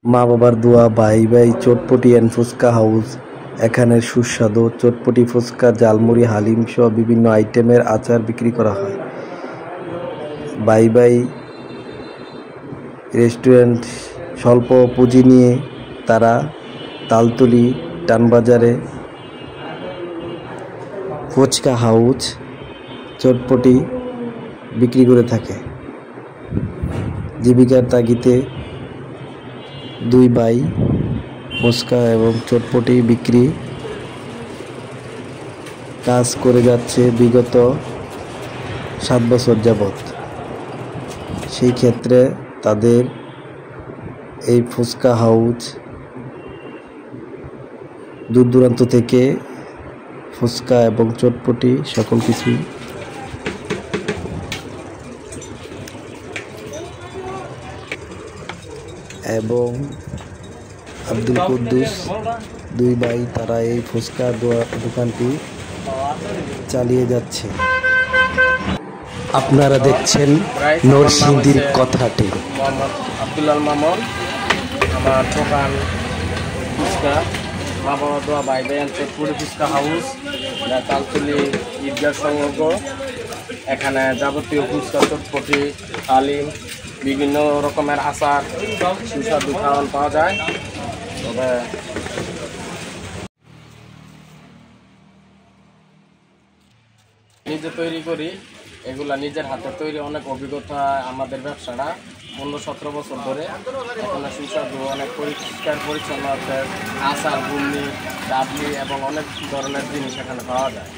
মা বাবার দোয়া ভাই ভাই চটপটি অ্যান্ড ফুচকা হাউস। এখানে সুস্বাদু চটপটি, ফুচকা, ঝালমুড়ি, হালিম সহ বিভিন্ন আইটেমের আচার বিক্রি করা হয়। ভাই ভাই রেস্টুরেন্ট স্বল্প পুঁজি নিয়ে তারা তালতলি টানবাজারে ফুচকা হাউস চটপটি বিক্রি করে থাকে। জীবিকার তাগিদে দুই ভাই ফুচকা এবং চটপটি বিক্রি কাজ করে যাচ্ছে বিগত 7 বছর যাবৎ। সেই ক্ষেত্রে তাদের এই ফুচকা হাউস দূর দূরান্ত থেকে ফুচকা এবং চটপটি সকল কিছুই এবং আব্দুল কুদ্দুস দুই ভাই তারা এই ফুচকা দোকানটি চালিয়ে যাচ্ছে। আপনারা দেখছেন নরসিংদীর কথাটি। আব্দুল্লাহ মামুন, আমার দোকান ফুচকা মা বাবা দোয়া ভাই ভাই চটপটি ফুচকা হাউস, তালতলি ঈদগাহ সংলগ্ন। এখানে যাবতীয় ফুচকা, চটপটি, হালিম, বিভিন্ন রকমের আচার, সুস্বাদু খাওয়ান পাওয়া যায়। তবে নিজে তৈরি করি, এগুলা নিজের হাতে তৈরি, অনেক অভিজ্ঞতা আমাদের ব্যবসাটা 15-17 বছর ধরে। এখানে সুস্বাদু অনেক পরিষ্কার পরিচ্ছন্ন আচার, বুন্দি, ডাবলি এবং অনেক ধরনের জিনিস এখানে পাওয়া যায়।